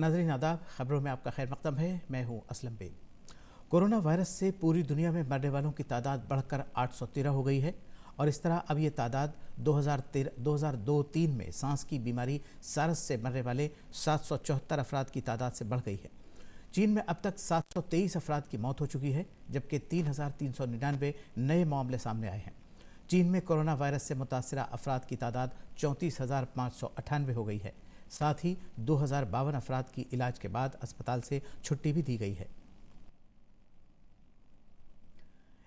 नाज़रीन आदाब, खबरों में आपका खैर मकदम है। मैं हूं असलम बेग। कोरोना वायरस से पूरी दुनिया में मरने वालों की तादाद बढ़कर 813 हो गई है और इस तरह अब ये तादाद 2002-03 में सांस की बीमारी सारस से मरने वाले 774 अफराद की तादाद से बढ़ गई है। चीन में अब तक 723 अफराद की मौत हो चुकी है, जबकि 3,399 नए मामले सामने आए हैं। चीन में कोरोना वायरस से मुतासरा अफराद की तादाद 34,598 हो गई है। साथ ही 2052 अफराद की इलाज के बाद अस्पताल से छुट्टी भी दी गई है।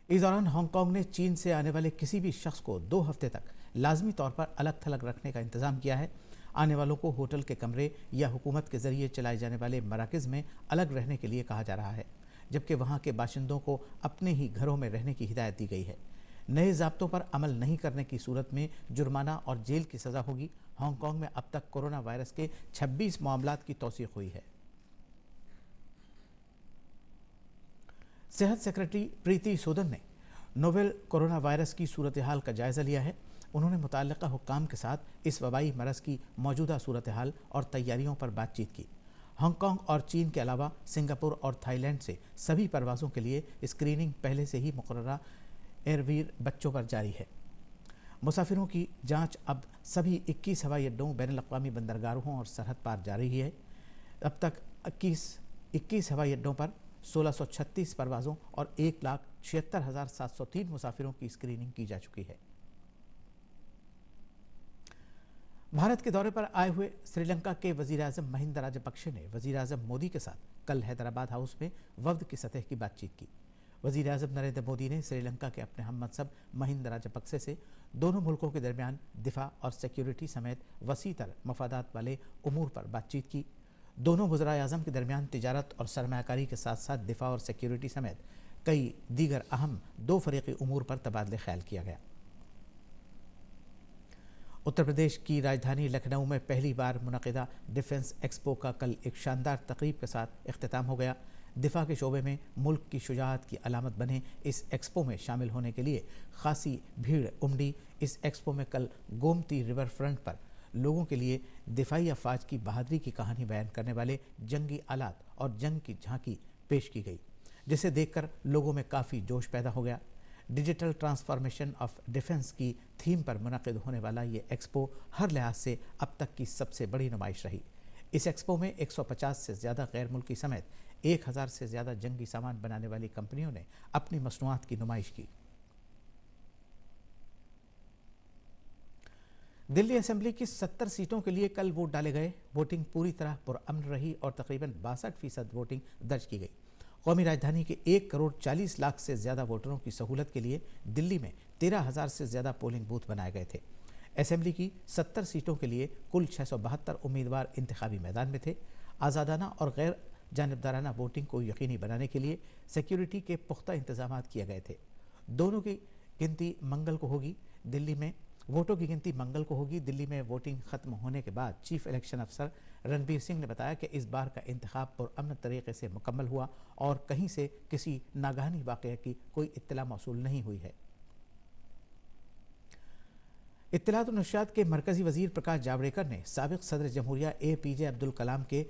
इस दौरान हांगकांग ने चीन से आने वाले किसी भी शख्स को 2 हफ्ते तक लाजमी तौर पर अलग थलग रखने का इंतजाम किया है। आने वालों को होटल के कमरे या हुकूमत के जरिए चलाए जाने वाले मराकज़ में अलग रहने के लिए कहा जा रहा है, जबकि वहां के बाशिंदों को अपने ही घरों में रहने की हिदायत दी गई है। नए ज़ाब्तों पर अमल नहीं करने की सूरत में जुर्माना और जेल की सज़ा होगी। हांगकांग में अब तक कोरोना वायरस के 26 मामलात की तौसीक हुई है। सेहत सेक्रेटरी प्रीति सूदन ने नोवेल कोरोना वायरस की सूरत हाल का जायज़ा लिया है। उन्होंने मुतल्लिका हुक्काम के साथ इस वबाई मरज़ की मौजूदा सूरत हाल और तैयारियों पर बातचीत की। हांगकांग और चीन के अलावा सिंगापुर और थाईलैंड से सभी परवाज़ों के लिए स्क्रीनिंग पहले से ही मुकर्ररा एयरवीर बच्चों पर जारी है। मुसाफिरों की जांच अब सभी 21 हवाई अड्डों, बैनुल अक़वामी बंदरगाहों और सरहद पार जारी है। अब तक 21 हवाई अड्डों पर 1636 परवाज़ों और 1,76,703 मुसाफिरों की स्क्रीनिंग की जा चुकी है। भारत के दौरे पर आए हुए श्रीलंका के वज़ीर-ए-आज़म महिंदा राजपक्षे ने वज़ीर-ए-आज़म मोदी के साथ कल हैदराबाद हाउस में वफ़द की सतह की बातचीत की। वज़ीर-ए-आज़म नरेंद्र मोदी ने श्रीलंका के अपने हममनसब महिंदा राजपक्षे से दोनों मुल्कों के दरमियान दिफा और सिक्योरिटी समेत वसी तर मफादात वाले उमूर पर बातचीत की। दोनों वज़राए-आज़म के दरमियान तिजारत और सरमायाकारी के साथ साथ दिफा और सिक्योरिटी समेत कई दीगर अहम 2 फ़रीक़ी उमूर पर तबादले ख्याल किया गया। उत्तर प्रदेश की राजधानी लखनऊ में पहली बार मुनक़िदा डिफेंस एक्सपो का कल एक शानदार तक़रीब के साथ इख्तिताम हो गया। दिफा के शोबे में मुल्क की शुजाअत की अलामत बने इस एक्सपो में शामिल होने के लिए खासी भीड़ उमड़ी। इस एक्सपो में कल गोमती रिवर फ्रंट पर लोगों के लिए दिफाई अफवाज की बहादुरी की कहानी बयान करने वाले जंगी आलात और जंग की झांकी पेश की गई, जिसे देखकर लोगों में काफ़ी जोश पैदा हो गया। डिजिटल ट्रांसफॉर्मेशन ऑफ डिफेंस की थीम पर मुनक़िद होने वाला ये एक्सपो हर लिहाज से अब तक की सबसे बड़ी नुमाइश रही। इस एक्सपो में 150 से ज़्यादा गैर मुल्की समेत 1000 से ज़्यादा जंगी सामान बनाने वाली कंपनियों ने अपनी मसनूआत की नुमाइश की। दिल्ली असेंबली की 70 सीटों के लिए कल वोट डाले गए। वोटिंग पूरी तरह पुरअमन रही और तकरीबन 62% वोटिंग दर्ज की गई। कौमी राजधानी के 1,40,00,000 से ज़्यादा वोटरों की सहूलत के लिए दिल्ली में 13,000 से ज़्यादा पोलिंग बूथ बनाए गए थे। असेंबली की 70 सीटों के लिए कुल 672 उम्मीदवार इंतखाबी मैदान में थे। आज़ादाना और गैर जानिबदाराना वोटिंग को यकीनी बनाने के लिए सिक्योरिटी के पुख्ता इंतजाम किए गए थे। दोनों की गिनती मंगल को होगी। वोटों की गिनती मंगल को होगी। दिल्ली में वोटिंग खत्म होने के बाद चीफ इलेक्शन अफसर रणबीर सिंह ने बताया कि इस बार का इंतखाब पुरअमन तरीके से मुकम्मल हुआ और कहीं से किसी नागहानी वाक़या की कोई इत्तला मौसूल नहीं हुई है। इत्तलात और नशरियात के मरकज़ी वज़ीर प्रकाश जावड़ेकर ने साबिक़ सदर जमहूरिया APJ अब्दुल कलाम के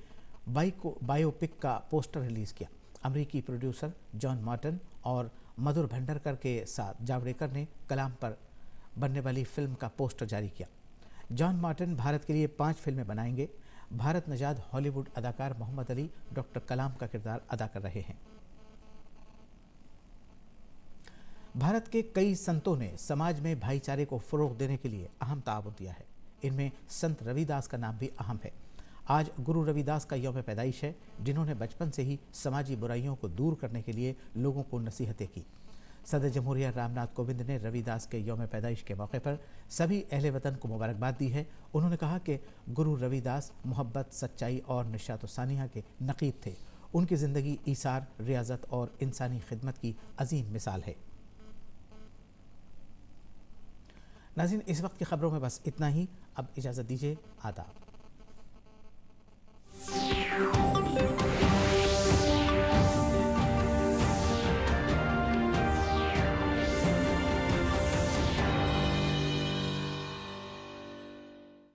बायोपिक का पोस्टर रिलीज़ किया। अमरीकी प्रोड्यूसर जॉन मार्टन और मधुर भंडारकर के साथ जावड़ेकर ने कलाम पर बनने वाली फिल्म का पोस्टर जारी किया। जॉन मार्टन भारत के लिए 5 फिल्में बनाएंगे। भारत नजाद हॉलीवुड अदाकार मोहम्मद अली डॉक्टर कलाम का किरदार अदा कर रहे हैं। भारत के कई संतों ने समाज में भाईचारे को फ़रोग़ देने के लिए अहम ताअवुन दिया है। इनमें संत रविदास का नाम भी अहम है। आज गुरु रविदास का यौम पैदाइश है, जिन्होंने बचपन से ही समाजी बुराइयों को दूर करने के लिए लोगों को नसीहतें की। सदर जमहूरिया रामनाथ कोविंद ने रविदास के यौम पैदाइश के मौके पर सभी अहले वतन को मुबारकबाद दी है। उन्होंने कहा कि गुरु रविदास मोहब्बत, सच्चाई और निशात सानिया के नक़ीब थे। उनकी ज़िंदगी ईसार, रियाज़त और इंसानी खिदमत की अजीम मिसाल है। नाज़रीन, इस वक्त की खबरों में बस इतना ही। अब इजाज़त दीजिए। आदाब।